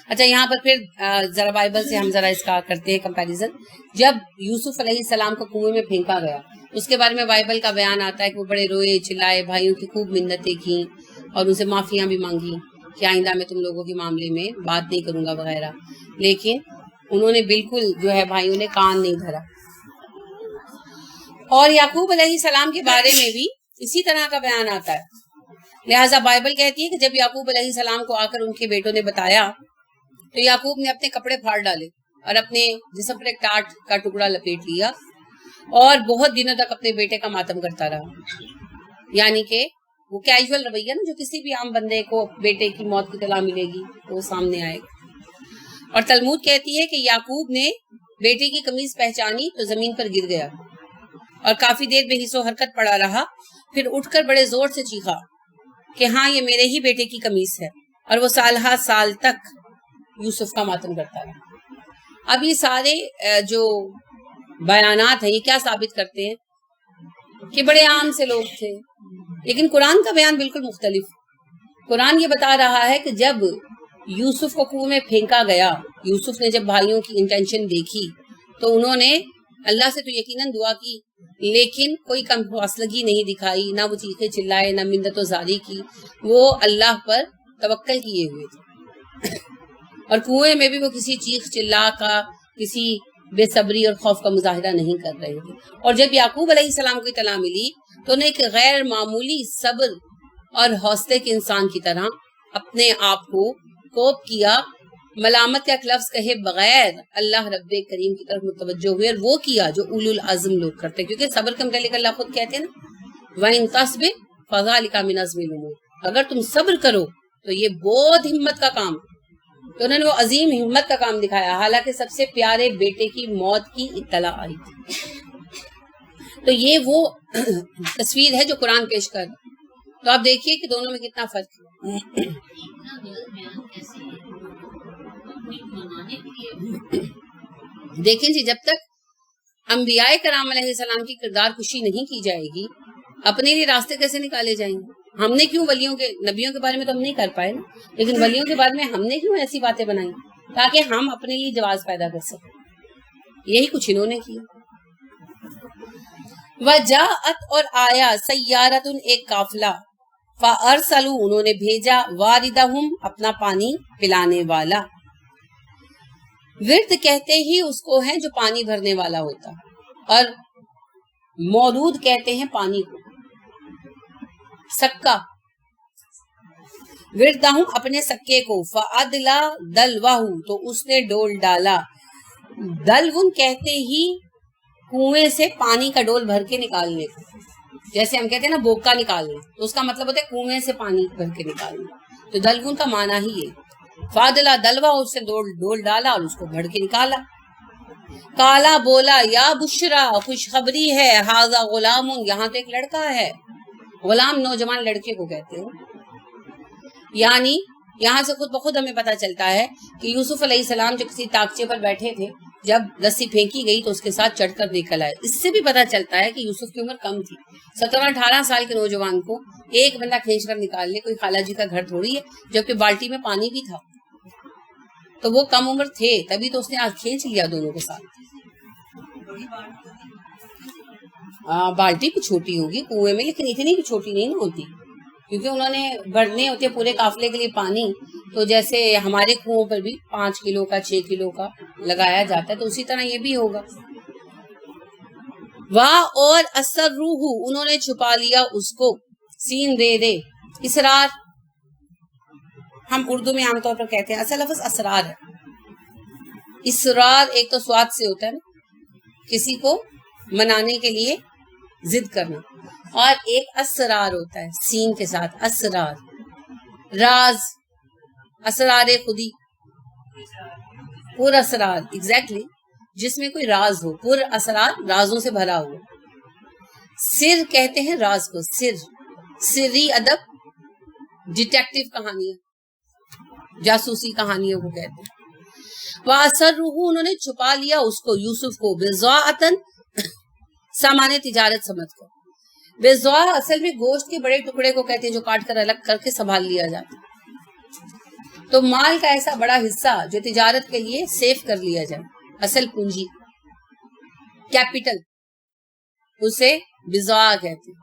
اچھا یہاں پر پھر ذرا بائبل سے ہم ذرا اس کا کرتے ہیں کمپیریزن. جب یوسف علیہ السلام کو کنویں میں پھینکا گیا اس کے بارے میں بائبل کا بیان آتا ہے کہ وہ بڑے روئے چلائے, بھائیوں کی خوب منتیں کی اور ان سے معافیاں بھی مانگی کہ آئندہ میں تم لوگوں کے معاملے میں بات نہیں کروں گا وغیرہ, لیکن انہوں نے بالکل جو ہے بھائیوں نے کان نہیں دھرا. اور یعقوب علیہ السلام کے بارے میں بھی اسی طرح کا بیان آتا ہے. لہٰذا بائبل کہتی ہے کہ جب یعقوب علیہ السلام کو آ کر ان کے بیٹوں نے بتایا تو یعقوب نے اپنے کپڑے پھاڑ ڈالے اور اپنے جسم پر ایک ٹاٹ کا ٹکڑا لپیٹ لیا اور بہت دنوں تک اپنے بیٹے کا ماتم کرتا رہا. یعنی کہ وہ کیجول رویہ نا جو کسی بھی عام بندے کو بیٹے کی موت کی اطلاع ملے گی تو وہ سامنے آئے گا. اور تلمود کہتی ہے کہ یعقوب نے بیٹے کی قمیص پہچانی تو زمین پر گر گیا اور کافی دیر بے حس و حرکت پڑا رہا, پھر اٹھ کر بڑے زور سے چیخا کہ ہاں یہ میرے ہی بیٹے کی قمیص ہے, اور وہ سالہ سال تک یوسف کا ماتم کرتا رہا. اب یہ سارے جو بیانات ہیں یہ کیا ثابت کرتے ہیں کہ بڑے عام سے لوگ تھے, لیکن قرآن کا بیان بالکل مختلف. قرآن یہ بتا رہا ہے کہ جب یوسف کو کنویں میں پھینکا گیا, یوسف نے جب بھائیوں کی انٹینشن دیکھی تو انہوں نے اللہ سے تو یقیناً دعا کی لیکن کوئی کم حوصلگی نہیں دکھائی, نہ وہ چیخے چلائے نہ منت و زاری کی, وہ اللہ پر توکل کیے ہوئے تھے. اور کنویں میں بھی وہ کسی چیخ چلا کا, کسی بے صبری اور خوف کا مظاہرہ نہیں کر رہے تھے. اور جب یعقوب علیہ السلام کو اطلاع ملی تو انہیں ایک غیر معمولی صبر اور حوصلے کے انسان کی طرح اپنے آپ کو کوپ کیا, ملامت کا ایک لفظ کہے بغیر اللہ رب کریم کی طرف متوجہ ہوئے, اور وہ کیا جو اولو العزم لوگ کرتے ہیں. کیونکہ صبر کے متعلق اللہ خود کہتے ہیں نا وَإِن تَصْبِرْ فَذَلِكَ مِنْ عَزْمِ الْأُمُورِ, اگر تم صبر کرو تو یہ بہت ہمت کا کام. تو انہوں نے وہ عظیم ہمت کا کام دکھایا حالانکہ سب سے پیارے بیٹے کی موت کی اطلاع آئی تھی. تو یہ وہ تصویر ہے جو قرآن پیش کر. تو آپ دیکھیے کہ دونوں میں کتنا فرق ہے. دیکھیں جی, جب تک انبیاء کرام علیہ السلام کی کردار کشی نہیں کی جائے گی اپنے لیے راستے کیسے نکالے جائیں گے؟ ہم نے کیوں ولیوں کے نبیوں کے بارے میں تو ہم نہیں کر پائے نا, لیکن ولیوں کے بارے میں ہم نے کیوں ایسی باتیں بنائی تاکہ ہم اپنے لیے جواز پیدا کر سکیں. یہی کچھ انہوں نے کیا. وجاءت اور آیا سیارۃ ایک قافلہ, فارسلوا انہوں نے بھیجا واردہم اپنا پانی پلانے والا. ورد کہتے ہی اس کو ہے جو پانی بھرنے والا ہوتا, اور مورود کہتے ہیں پانی کو. سکا وردہم اپنے سکے کو, فادلا دلوہ تو اس نے ڈول ڈالا. دلون کہتے ہی کنویں سے پانی کا ڈول بھر کے نکالنے کو, جیسے ہم کہتے ہیں نا بوکا نکالنا, تو اس کا مطلب ہوتا ہے کنویں سے پانی بھر کے نکالنا. تو دلون کا معنی ہی یہ, فادلا دلوا, اس سے ڈول ڈالا اور اس کو بھر کے نکالا. کالا بولا یا بشرا خوشخبری ہے, ہاذا غلام, یہاں تو ایک لڑکا ہے. غلام نوجوان لڑکے کو کہتے ہیں. یعنی یہاں سے خود بخود ہمیں پتہ چلتا ہے کہ یوسف علیہ السلام جو کسی تاکچے پر بیٹھے تھے, جب رسی پھینکی گئی تو اس کے ساتھ چڑھ کر نکل آئے. اس سے بھی پتہ چلتا ہے کہ یوسف کی عمر کم تھی. 17-18 سال کے نوجوان کو ایک بندہ کھینچ کر نکال لے, کوئی خالہ جی کا گھر تھوڑی ہے, جبکہ بالٹی میں پانی بھی تھا. تو وہ کم عمر تھے, تبھی تو اس نے آج کھینچ لیا دونوں کے ساتھ. بالٹی بھی چھوٹی ہوگی کنویں میں, لیکن اتنی بھی چھوٹی نہیں ہوتی, کیونکہ انہوں نے بھرنے ہوتے پورے قافلے کے لیے پانی. تو جیسے ہمارے کنووں پر بھی 5 کلو کا 6 کلو کا لگایا جاتا ہے, تو اسی طرح یہ بھی ہوگا. اور اسرروہ انہوں نے چھپا لیا اس کو, سین دے اسرار ہم اردو میں عام طور پر کہتے ہیں, اصل لفظ اسرار ہے. اسرار ایک تو سواد سے ہوتا ہے نا, کسی کو منانے کے لیے ضد کرنا, اور ایک اسرار ہوتا ہے سین کے ساتھ, اسرار, راز, اسرار خودی, پر اسرار, ایگزیکٹلی جس میں کوئی راز ہو, پر اسرار رازوں سے بھرا ہو. سر کہتے ہیں راز کو, سر, سری ادب, ڈیٹیکٹیو کہانیاں, جاسوسی کہانیوں کو کہتے ہیں. وَأَسَرُّهُ انہوں نے چھپا لیا اس کو, یوسف کو, بِضَاعَةً سامان تجارت سمجھ کر. بِضَاع اصل میں گوشت کے بڑے ٹکڑے کو کہتے ہیں جو کاٹ کر الگ کر کے سنبھال لیا جاتا. تو مال کا ایسا بڑا حصہ جو تجارت کے لیے سیف کر لیا جائے، اصل پونجی، کیپٹل، اسے بضاعہ کہتے ہیں.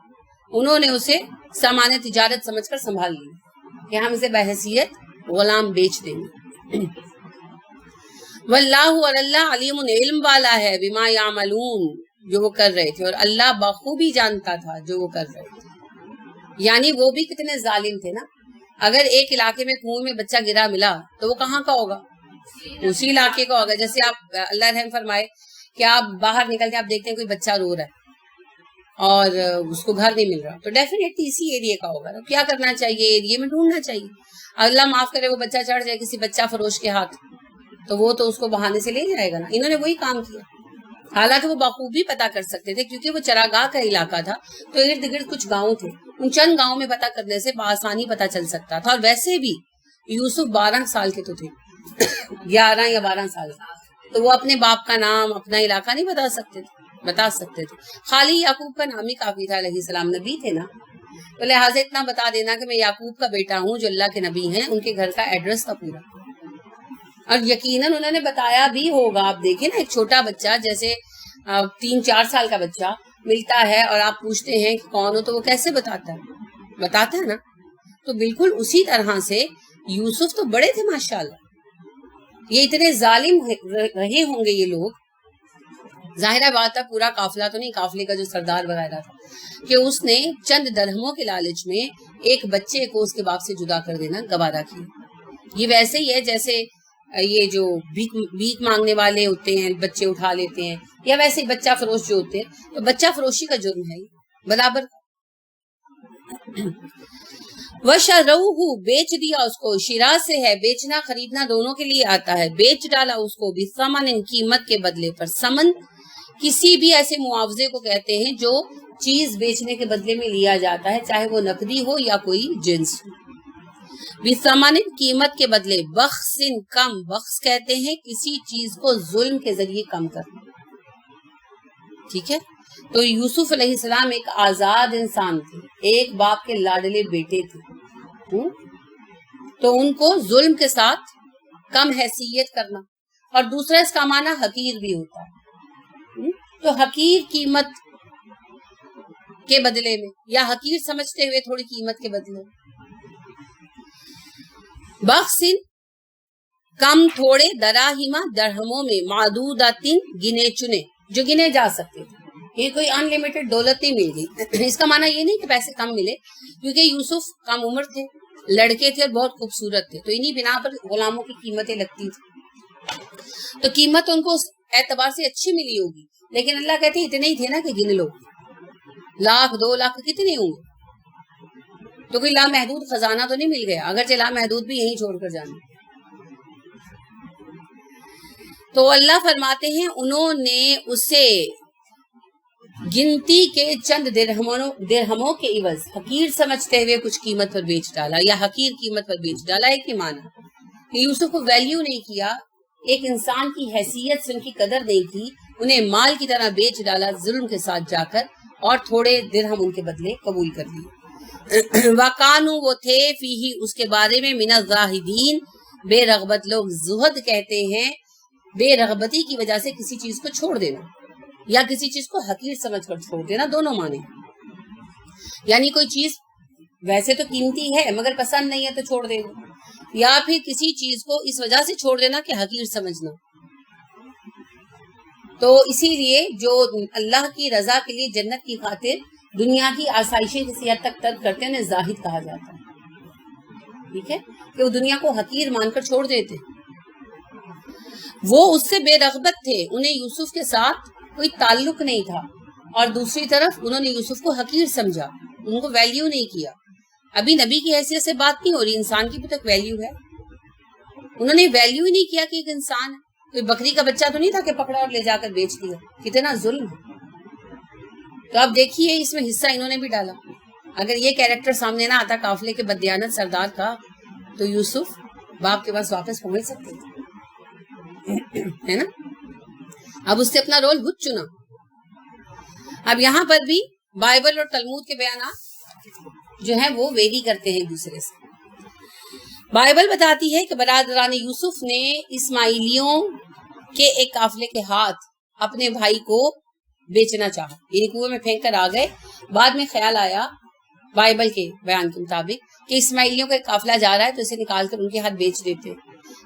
انہوں نے اسے سامان تجارت سمجھ کر سنبھال لیا کہ ہم اسے بحیثیت غلام بیچ دیں گے. واللہ اور اللہ علیم علم والا ہے بما یعملون جو وہ کر رہے تھے، اور اللہ بخوبی جانتا تھا جو وہ کر رہے تھے. یعنی وہ بھی کتنے ظالم تھے نا. اگر ایک علاقے میں کنویں میں بچہ گرا ملا تو وہ کہاں کا ہوگا؟ اسی علاقے کا ہوگا. جیسے آپ اللہ رحم فرمائے کہ آپ باہر نکلتے آپ دیکھتے ہیں کوئی بچہ رو رہا ہے اور اس کو گھر نہیں مل رہا، تو ڈیفینیٹلی اسی ایریے کا ہوگا. تو کیا کرنا چاہیے؟ ایریے میں ڈھونڈنا چاہیے. اللہ معاف کرے وہ بچہ چڑھ جائے کسی بچہ فروش کے ہاتھ تو وہ تو اس کو بہانے سے لے جائے گا نا. انہوں نے وہی کام کیا، حالانکہ وہ بخوبی پتا کر سکتے تھے کیونکہ وہ چراگاہ کا علاقہ تھا، تو ارد گرد کچھ گاؤں تھے. ان چند گاؤں میں پتا کرنے سے بآسانی پتا چل سکتا تھا. اور ویسے بھی یوسف 12 سال کے تو تھے 11 یا 12 سال، تو وہ اپنے باپ کا نام اپنا علاقہ نہیں بتا سکتے تھے. خالی یعقوب کا نام ہی کافی تھا، علیہ السلام نبی تھے نا. تو لہٰذا اتنا بتا دینا کہ میں یعقوب کا بیٹا ہوں جو اللہ کے نبی ہیں. ان کے گھر کا ایڈریس تھا پورا، اور یقیناً انہوں نے بتایا بھی ہوگا. آپ دیکھیں نا، ایک چھوٹا بچہ جیسے 3-4 سال کا بچہ ملتا ہے اور آپ پوچھتے ہیں کہ کون ہو تو وہ کیسے بتاتا ہے نا. تو بالکل اسی طرح سے یوسف تو بڑے تھے ماشاءاللہ. یہ اتنے ظالم رہے ہوں گے یہ لوگ. ظاہرہ بات ہے پورا قافلہ تو نہیں، قافلے کا جو سردار وغیرہ تھا، کہ اس نے چند درہموں کے لالچ میں ایک بچے کو اس کے باپ سے جدا کر دینا گوارا کیا. یہ ویسے ہی ہے جیسے یہ جو بھیک مانگنے والے ہوتے ہیں بچے اٹھا لیتے ہیں، یا ویسے بچہ فروش جو ہوتے ہیں، تو بچہ فروشی کا جرم ہے برابر. وَشَرَوْهُ بیچ دیا اس کو، شرا سے ہے بیچنا خریدنا دونوں کے لیے آتا ہے. بیچ ڈالا اس کو بِثَمَنٍ قیمت کے بدلے پر. سمن کسی بھی ایسے معاوضے کو کہتے ہیں جو چیز بیچنے کے بدلے میں لیا جاتا ہے، چاہے وہ نقدی ہو یا کوئی جنس ہو. بِثَمَنٍ قیمت کے بدلے. بخس کم، بخس کہتے ہیں کسی چیز کو ظلم کے ذریعے کم کرنا. ٹھیک ہے. تو یوسف علیہ السلام ایک آزاد انسان تھے، ایک باپ کے لاڈلے بیٹے تھے، تو ان کو ظلم کے ساتھ کم حیثیت کرنا. اور دوسرا اس کا معنی حقیر بھی ہوتا ہے. تو حقیر قیمت کے بدلے میں، یا حقیر سمجھتے ہوئے تھوڑی قیمت کے بدلے. بخسن کم تھوڑے، دراہیمہ درہموں میں، معدوداتن گنے چنے جو گنے جا سکتے تھے. یہ کوئی ان لمیٹڈ دولت نہیں مل گئی. اس کا معنی یہ نہیں کہ پیسے کم ملے، کیونکہ یوسف کم عمر تھے، لڑکے تھے اور بہت خوبصورت تھے، تو انہی بنا پر غلاموں کی قیمتیں لگتی تھی. تو قیمت ان کو اس اعتبار سے اچھی ملی ہوگی. لیکن اللہ کہتے ہیں اتنے ہی تھے نا کہ گن لو، 1,00,000 2,00,000 کتنے ہوں گے. تو کوئی لامحدود خزانہ تو نہیں مل گیا، اگرچہ لامحدود بھی یہیں چھوڑ کر جانا. تو اللہ فرماتے ہیں انہوں نے اسے گنتی کے چند درہموں کے عوض حقیر سمجھتے ہوئے کچھ قیمت پر بیچ ڈالا، یا حقیر قیمت پر بیچ ڈالا. ایک ہی معنی کہ یوسف کو ویلیو نہیں کیا، ایک انسان کی حیثیت سے ان کی قدر نہیں کی، انہیں مال کی طرح بیچ ڈالا ظلم کے ساتھ جا کر، اور تھوڑے درہم ان کے بدلے قبول کر لیے. وَقَانُوا وہ تھے فیہ اس کے بارے میں من الزاہدین بے رغبت. لوگ زہد کہتے ہیں بے رغبتی کی وجہ سے کسی چیز کو چھوڑ دینا، یا کسی چیز کو حقیر سمجھ کر چھوڑ دینا، دونوں معنی. یعنی کوئی چیز ویسے تو قیمتی ہے مگر پسند نہیں ہے تو چھوڑ دینا، یا پھر کسی چیز کو اس وجہ سے چھوڑ دینا کہ حقیر سمجھنا. تو اسی لیے جو اللہ کی رضا کے لیے جنت کی خاطر دنیا کی آسائشیں کسی حد تک ترک کرتے ہیں انہیں زاہد کہا جاتا ہے. ٹھیک ہے، کہ وہ دنیا کو حقیر مان کر چھوڑ دیتے. وہ اس سے بے رغبت تھے، انہیں یوسف کے ساتھ کوئی تعلق نہیں تھا، اور دوسری طرف انہوں نے یوسف کو حقیر سمجھا، ان کو ویلیو نہیں کیا. ابھی نبی کی حیثیت سے بات نہیں ہو رہی، انسان کی بھی تک ویلیو ہے. انہوں نے ویلیو ہی نہیں کیا کہ ایک انسان ہے. کوئی بکری کا بچہ تو نہیں تھا کہ پکڑا اور لے جا کر بیچ دیا. کتنا ظلم ہے. تو آپ دیکھیے اس میں حصہ انہوں نے بھی ڈالا. اگر یہ کیریکٹر سامنے نہ آتا قافلے کے بددیانت سردار کا، تو یوسف باپ کے پاس واپس پہنچ سکتے تھے، ہے نا. اب اس سے اپنا رول خود چنا. اب یہاں پر بھی بائبل اور تلمود کے بیانات جو ہیں وہ ویری کرتے ہیں دوسرے سے. بائبل بتاتی ہے کہ برادران یوسف نے اسماعیلیوں کے ایک قافلے کے ہاتھ اپنے بھائی کو بیچنا چاہا، یعنی کنویں میں پھینک کر آ گئے. بعد میں خیال آیا بائبل کے بیان کے مطابق کہ اسماعیلیوں کا ایک قافلہ جا رہا ہے تو اسے نکال کر ان کے ہاتھ بیچ دیتے.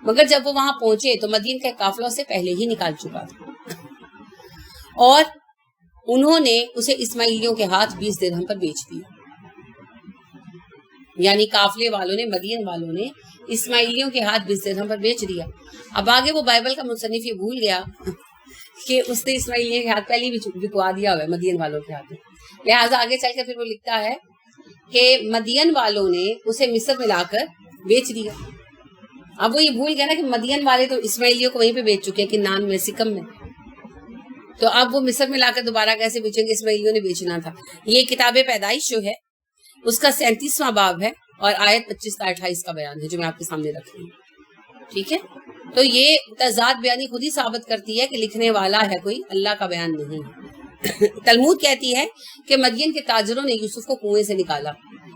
مگر جب وہ وہاں پہنچے تو مدین کا قافلہ اسے پہلے ہی نکال چکا تھا اور انہوں نے اسے اسماعیلیوں کے ہاتھ 20 درہم پر بیچ دیا. یعنی قافلے والوں نے، مدین والوں نے اسماعیلیوں کے ہاتھ 20 درہم پر بیچ دیا. اب آگے وہ بائبل کا مصنف یہ بھول گیا کہ اس نے اسماعیلیوں کے ہاتھ پہلے بھی بکوا دیا ہوا ہے مدین والوں کے ہاتھ. لہٰذا آگے چل کے پھر وہ لکھتا ہے کہ مدین والوں نے اسے مصر میں لا کر بیچ دیا. اب وہ یہ بھول گیا نا کہ مدین والے تو اسماعیلیوں کو وہیں پہ بیچ چکے ہیں کنعان میں، سکم میں. تو اب وہ مصر میں لا کر دوبارہ کیسے بیچیں گے؟ اسماعیلیوں نے بیچنا تھا. یہ کتاب پیدائش جو ہے اس کا 37واں باب ہے اور آیت 25 تا 28 کا بیان ہے جو میں آپ کے سامنے رکھ رہی ہوں. ٹھیک ہے، تو یہ تضاد بیانی خود ہی ثابت کرتی ہے کہ لکھنے والا ہے کوئی، اللہ کا بیان نہیں ہے. تلمود کہتی ہے کہ مدین کے تاجروں نے یوسف کو کنویں سے نکالا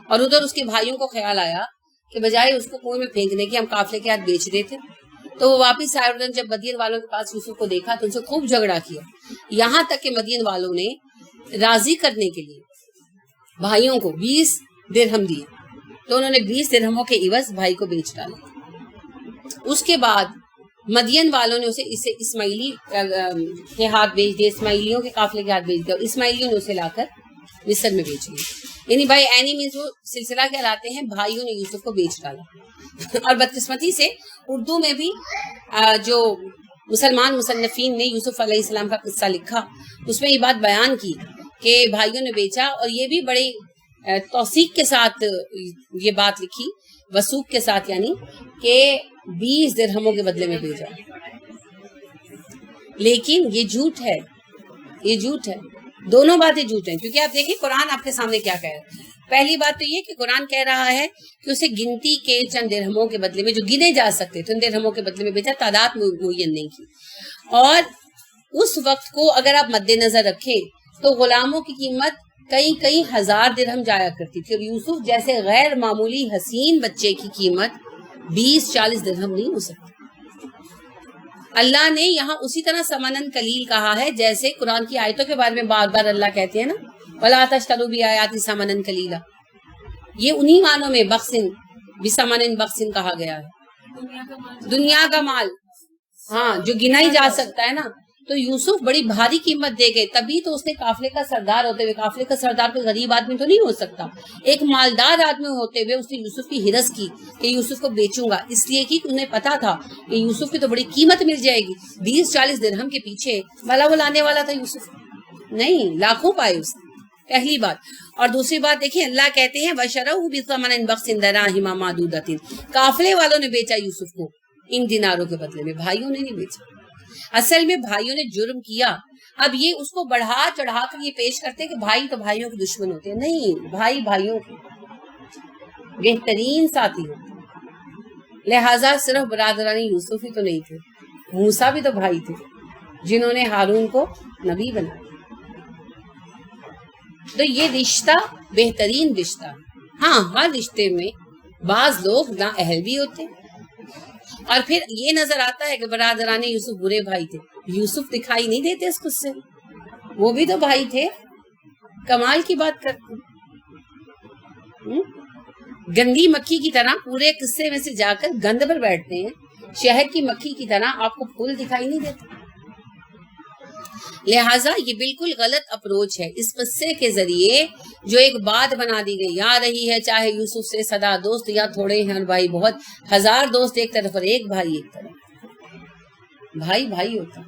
اور ادھر اس کے بھائیوں کو خیال آیا کہ بجائے اس کو کنویں میں پھینکنے کے ہم قافلے کے ہاتھ بیچ دیتے. تو وہ واپس آئے اور جب مدین والوں کے پاس یوسف کو دیکھا تو ان سے خوب جھگڑا کیا، یہاں تک کہ مدین والوں نے راضی کرنے کے لیے بھائیوں کو 20 درہم دیے. تو انہوں نے 20 درہموں کے عوض بھائی کو بیچ ڈالا. اس کے بعد مدین والوں نے اسے اسماعیلی کے ہاتھ بیچ دیا، اسماعیلیوں کے قافلے کے ہاتھ بیچ دیا، اور اسماعیلیوں نے اسے لا کر مصر میں بیچ دیا. یعنی بائی اینی مینس وہ سلسلہ کہلاتے ہیں بھائیوں نے یوسف کو بیچ ڈالا. اور بدقسمتی سے اردو میں بھی جو مسلمان مصنفین نے یوسف علیہ السلام کا قصہ لکھا اس میں یہ بات بیان کی کہ بھائیوں نے بیچا، اور یہ بھی بڑی توثیق کے ساتھ یہ بات لکھی، وثوق کے ساتھ، یعنی کہ 20 درہموں کے بدلے میں بھیجا. لیکن یہ جھوٹ ہے، یہ جھوٹ ہے، دونوں باتیں جھوٹ ہیں. کیونکہ آپ دیکھیں قرآن آپ کے سامنے کیا کہہ رہا ہے. پہلی بات تو یہ کہ قرآن کہہ رہا ہے کہ اسے گنتی کے چند درہموں کے بدلے میں، جو گنے جا سکتے تھے ان درہموں کے بدلے میں بیچا، تعداد معین نہیں کی. اور اس وقت کو اگر آپ مد نظر رکھیں تو غلاموں کی قیمت کئی ہزار درہم جایا کرتی تھی، اور یوسف جیسے غیر معمولی حسین بچے کی قیمت 20-40 درہم نہیں ہو سکتی. اللہ نے یہاں اسی طرح سمنن قلیل کہا ہے جیسے قرآن کی آیتوں کے بارے میں بار بار اللہ کہتے ہیں نا، وَلَا تَشْتَرُوا بِآيَاتِي ثَمَنًا قَلِيلًا. یہ انہی معنوں میں بخسن بِثَمَنٍ بخسن کہا گیا ہے، دنیا کا مال، ہاں جو گنا ہی جا سکتا ہے نا. تو یوسف بڑی بھاری قیمت دے گئے، تبھی تو اس نے قافلے کا سردار ہوتے ہوئے، قافلے کا سردار کوئی غریب آدمی تو نہیں ہو سکتا، ایک مالدار آدمی ہوتے ہوئے اس نے یوسف کی ہرس کی کہ یوسف کو بیچوں گا. اس لیے کہ انہیں پتا تھا کہ یوسف کی تو بڑی قیمت مل جائے گی. 20-40 درہم کے پیچھے بھلا وہ لانے والا تھا یوسف؟ نہیں، لاکھوں پائے اس نے، پہلی بات. اور دوسری بات دیکھیں، اللہ کہتے ہیں وَشَرَوْهُ بِثَمَنٍ بَخْسٍ دَرَاهِمَ مَعْدُودَةٍ. قافلے والوں نے بیچا یوسف کو ان دیناروں کے بدلے میں، بھائیوں نے نہیں بیچا. اصل میں بھائیوں نے جرم کیا. اب یہ اس کو بڑھا چڑھا کر یہ پیش کرتے کہ بھائی تو بھائیوں کے دشمن ہوتے ہیں. نہیں، بھائی بھائیوں کے بہترین ساتھی ہوتے. لہٰذا صرف برادران یوسف ہی تو نہیں تھے، موسیٰ بھی تو بھائی تھے جنہوں نے ہارون کو نبی بنایا. تو یہ رشتہ بہترین رشتہ. ہاں، ہر رشتے میں بعض لوگ نااہل بھی ہوتے ہیں، اور پھر یہ نظر آتا ہے کہ برادران یوسف برے بھائی تھے. یوسف دکھائی نہیں دیتے اس قصے میں، وہ بھی تو بھائی تھے. کمال کی بات کرتے ہیں، گندی مکھی کی طرح پورے قصے میں سے جا کر گند پر بیٹھتے ہیں، شہد کی مکھی کی طرح آپ کو پھول دکھائی نہیں دیتے. لہٰذا یہ بالکل غلط اپروچ ہے. اس قصے کے ذریعے جو ایک بات بنا دی گئی آ رہی ہے، چاہے یوسف سے سدا دوست یا تھوڑے ہیں اور بھائی بہت، 1000 دوست ایک طرف اور ایک بھائی ایک طرف. بھائی بھائی ہوتا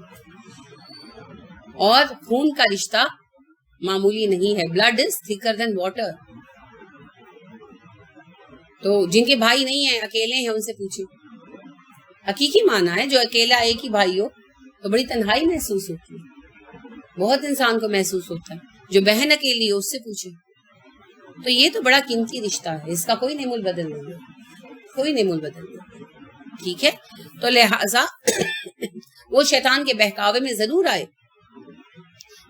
اور خون کا رشتہ معمولی نہیں ہے. Blood is thicker than water. تو جن کے بھائی نہیں ہیں، اکیلے ہیں، ان سے پوچھیں. حقیقی معنی ہے جو اکیلا ایک ہی بھائی ہو تو بڑی تنہائی محسوس ہوتی ہے، بہت انسان کو محسوس ہوتا ہے. جو بہن اکیلی ہو اس سے پوچھیں. تو یہ تو بڑا قیمتی رشتہ ہے، اس کا کوئی نعم البدل نہیں ہے، کوئی نعم البدل نہیں. ٹھیک ہے، تو لہٰذا وہ شیطان کے بہکاوے میں ضرور آئے،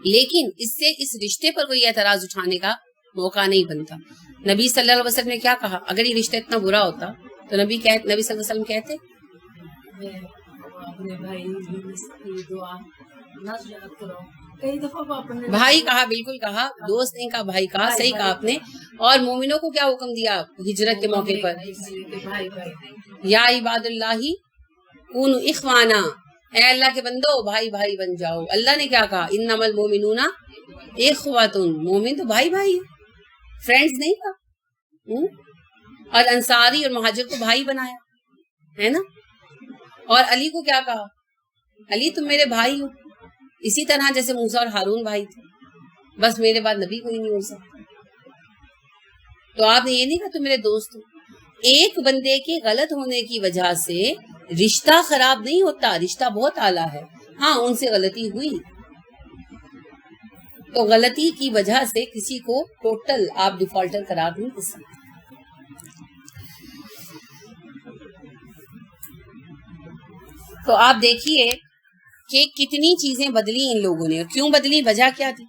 لیکن اس سے اس رشتے پر کوئی اعتراض اٹھانے کا موقع نہیں بنتا. نبی صلی اللہ علیہ وسلم نے کیا کہا؟ اگر یہ رشتہ اتنا برا ہوتا تو نبی صلی اللہ علیہ وسلم کہتے اپنے بھائی کی دعا نہ کرو. کئی دفعہ وہ اپنے بھائی کہا، بالکل کہا، دوست نہیں کہا، بھائی کہا، صحیح کہا آپ نے. اور مومنوں کو کیا حکم دیا ہجرت کے موقع پر؟ بھائی یا عباد اللہ کونوا اخوانا، اے اللہ کے بندو بھائی بھائی بن جاؤ. اللہ نے کیا کہا؟ انما المؤمنون اخوۃ، مومن تو بھائی بھائی ہیں، فرینڈز نہیں کہا. اور انصاری اور مہاجر کو بھائی بنایا ہے نا. اور علی کو کیا کہا؟ علی تم میرے بھائی ہو. اسی طرح جیسے موسیٰ اور ہارون بھائی تھے، بس میرے بعد نبی کوئی نہیں ہو سکتا. تو آپ نے یہ نہیں کہا تم میرے دوست ہو. ایک بندے کے غلط ہونے کی وجہ سے رشتہ خراب نہیں ہوتا، رشتہ بہت اعلیٰ ہے. ہاں ان سے غلطی ہوئی تو غلطی کی وجہ سے کسی کو ٹوٹل آپ ڈیفالٹر قرار نہیں دے سکتے. تو آپ دیکھیے کہ کتنی چیزیں بدلی ان لوگوں نے. اور کیوں بدلی؟ وجہ کیا تھی؟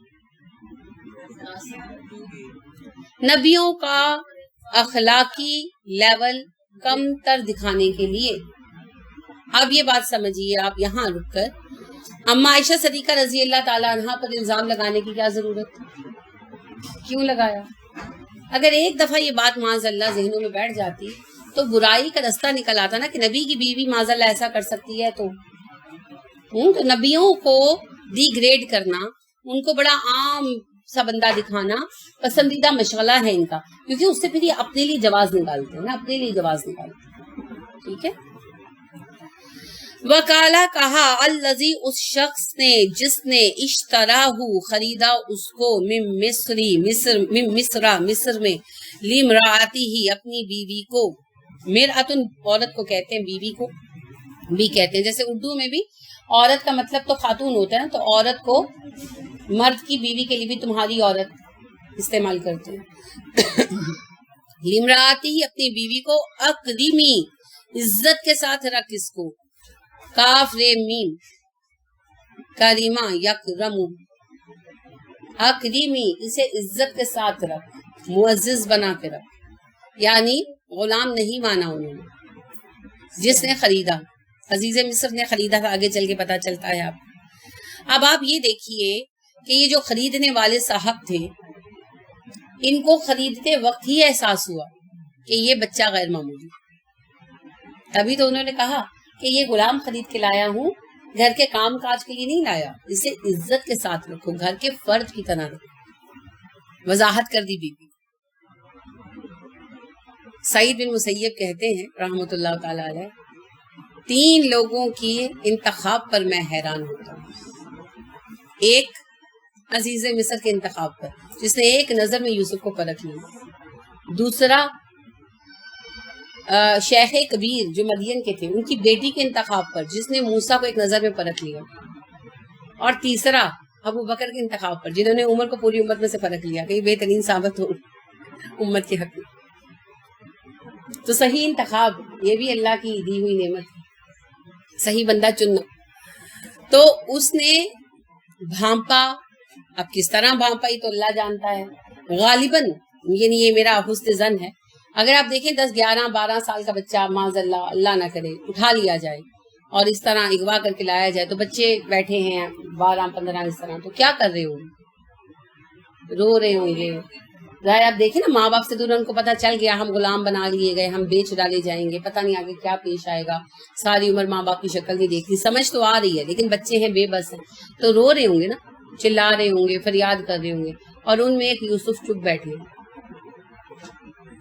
نبیوں کا اخلاقی لیول کم تر دکھانے کے لیے. اب یہ بات سمجھیے آپ یہاں رک کر، اما عائشہ صدیقہ رضی اللہ تعالیٰ عنہا پر الزام لگانے کی کیا ضرورت تھی؟ کیوں لگایا؟ اگر ایک دفعہ یہ بات معاذ اللہ ذہنوں میں بیٹھ جاتی تو برائی کا رستہ نکل آتا نا، کہ نبی کی بیوی معاذ اللہ ایسا کر سکتی ہے. تو نبیوں کو ڈی گریڈ کرنا، ان کو بڑا عام سا بندہ دکھانا پسندیدہ مشغلہ ہے ان کا، کیونکہ اس سے پھر یہ اپنے لیے جواز نکالتے ہیں نا، اپنے لیے جواز نکالتے ہیں. ٹھیک ہے. وکالا کہا، الذی اس شخص نے جس نے اشتراہ خریدا اس کو مصر میں لیمراتی ہی اپنی بیوی کو. مرأتن عورت کو کہتے ہیں، بیوی کو بھی کہتے ہیں. جیسے اردو میں بھی عورت کا مطلب تو خاتون ہوتا ہے نا، تو عورت کو مرد کی بیوی کے لیے بھی تمہاری عورت استعمال کرتے ہیں. لیمراتی ہی اپنی بیوی کو، اکریمی عزت کے ساتھ رکھ اس کو. کاف رے میم کریمہ یکرم، اکریمی اسے عزت کے ساتھ رکھ، معزز بنا کے رکھ. یعنی غلام نہیں مانا انہوں نے. جس نے خریدا، عزیز مصر نے خریدا تھا، آگے چل کے پتا چلتا ہے آپ. اب آپ یہ دیکھیے کہ یہ جو خریدنے والے صاحب تھے، ان کو خریدتے وقت ہی احساس ہوا کہ یہ بچہ غیر معمولی. تبھی تو انہوں نے کہا کہ یہ غلام خرید کے لایا ہوں، گھر کے کام کاج کے لیے نہیں لایا، اسے عزت کے ساتھ رکھو، گھر کے فرد کی طرح رکھو. وضاحت کر دی بی بی. سعید بن مسیب کہتے ہیں رحمۃ اللہ تعالی علیہ، 3 لوگوں کی انتخاب پر میں حیران ہوتا ہوں. ایک عزیز مصر کے انتخاب پر، جس نے ایک نظر میں یوسف کو پرکھ لیا. دوسرا شیخ کبیر جو مدین کے تھے، ان کی بیٹی کے انتخاب پر، جس نے موسیٰ کو ایک نظر میں پرکھ لیا. اور تیسرا ابو بکر کے انتخاب پر، جنہوں نے عمر کو پوری امت میں سے پرکھ لیا کہ یہ بہترین ثابت ہو امت کے حق میں. تو صحیح انتخاب یہ بھی اللہ کی دی ہوئی نعمت ہے، صحیح بندہ چننا. تو اس نے بھانپا. اب کس طرح بھانپا یہ تو اللہ جانتا ہے. غالباً یعنی یہ میرا حسن ظن ہے، اگر آپ دیکھیں 10 11 12 سال کا بچہ معاذ اللہ اللہ نہ کرے اٹھا لیا جائے اور اس طرح اغوا کر کے لایا جائے، تو بچے بیٹھے ہیں 12 15 اس طرح، تو کیا کر رہے ہوں گے؟ رو رہے ہوں گے. ظاہر آپ دیکھیں نا، ماں باپ سے دور ان کو پتہ چل گیا ہم غلام بنا لیے گئے، ہم بیچ ڈالے جائیں گے، پتہ نہیں آگے کیا پیش آئے گا. ساری عمر ماں باپ کی شکل نہیں دیکھتی، سمجھ تو آ رہی ہے لیکن بچے ہیں، بے بس ہیں، تو رو رہے ہوں گے نا، چلا رہے ہوں گے، فریاد کر رہے ہوں گے. اور ان میں ایک یوسف چپ بیٹھے،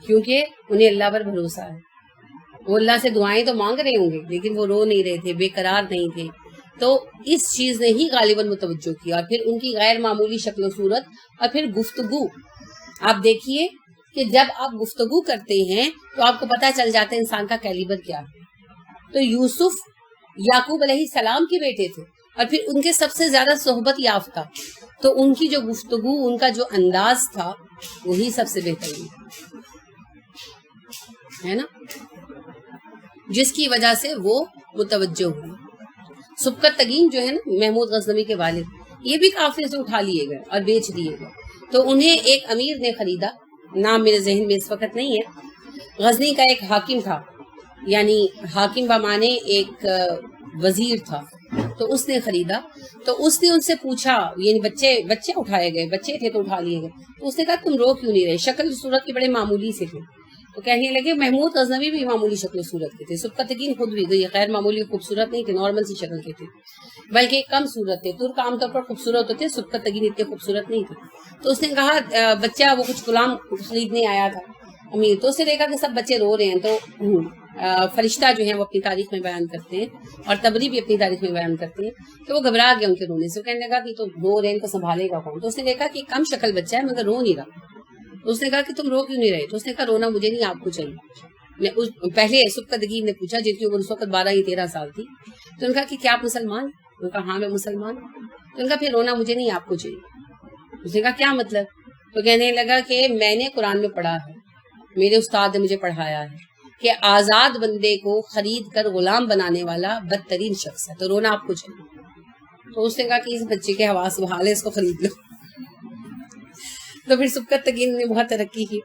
کیونکہ انہیں اللہ پر بھروسہ ہے. وہ اللہ سے دعائیں تو مانگ رہے ہوں گے لیکن وہ رو نہیں رہے تھے، بے قرار نہیں تھے. تو اس چیز نے ہی غالباً متوجہ کیا. اور پھر ان کی غیر معمولی شکل و صورت، اور پھر گفتگو. آپ دیکھیے کہ جب آپ گفتگو کرتے ہیں تو آپ کو پتہ چل جاتا ہے انسان کا کیلیبر کیا ہے. تو یوسف یعقوب علیہ السلام کے بیٹے تھے اور پھر ان کے سب سے زیادہ صحبت یافتہ، تو ان کی جو گفتگو، ان کا جو انداز تھا وہی سب سے بہترین ہے نا، جس کی وجہ سے وہ متوجہ ہوئے. سبکت تگین جو ہے نا محمود غزنوی کے والد، یہ بھی قافلے سے اٹھا لیے گئے اور بیچ دیے گئے. تو انہیں ایک امیر نے خریدا، نام میرے ذہن میں اس وقت نہیں ہے. غزنی کا ایک حاکم تھا یعنی حاکم بمانے ایک وزیر تھا، تو اس نے خریدا، تو اس نے ان سے پوچھا، یعنی بچے اٹھائے گئے، بچے تھے تو اٹھا لیے گئے، تو اس نے کہا تم رو کیوں نہیں رہے؟ شکل صورت کے بڑے معمولی سے تھے، تو کہنے لگے محمود غزنوی بھی معمولی شکل صورت کے تھے، سبکتگین خود بھی یہ غیر معمولی خوبصورت نہیں تھے، نارمل سی شکل کے تھے، بلکہ کم صورت تھے، ترک عام طور پر خوبصورت ہوتے، سبکتگین اتنے خوبصورت نہیں تھے۔ تو اس نے کہا بچہ وہ کچھ غلام خریدنے آیا تھا امیر، تو اس نے دیکھا کہ سب بچے رو رہے ہیں، تو فرشتہ جو ہیں وہ اپنی تاریخ میں بیان کرتے ہیں، اور تبری بھی اپنی تاریخ میں بیان کرتے ہیں کہ وہ گھبرا گیا ان کے رونے سے، کہنے لگا کہ تو رو رہے ہیں، ان کو سنبھالے گا کون؟ تو اس نے دیکھا کہ کم شکل بچہ ہے مگر رو نہیں رہا، تو اس نے کہا کہ تم رو کیوں نہیں رہے؟ تو اس نے کہا رونا مجھے نہیں، آپ کو چاہیے۔ پہلے سبکتگین نے پوچھا جن کی عمر اس وقت 12 یا 13 سال تھی، تو ان کہا کہ کیا آپ مسلمان؟ ان کا ہاں میں مسلمان ہوں۔ تو ان کا پھر رونا مجھے نہیں، آپ کو چاہیے۔ اس نے کہا کیا مطلب؟ تو کہنے لگا کہ میں نے قرآن میں پڑھا ہے، میرے استاد نے مجھے پڑھایا ہے کہ آزاد بندے کو خرید کر غلام بنانے والا بدترین شخص ہے، تو رونا آپ کو چاہیے۔ تو اس نے کہا کہ اس بچے کے حواس بحال ہے، اس کو خرید لو۔ تو پھر سبکتگین نے بہت ترقی کی۔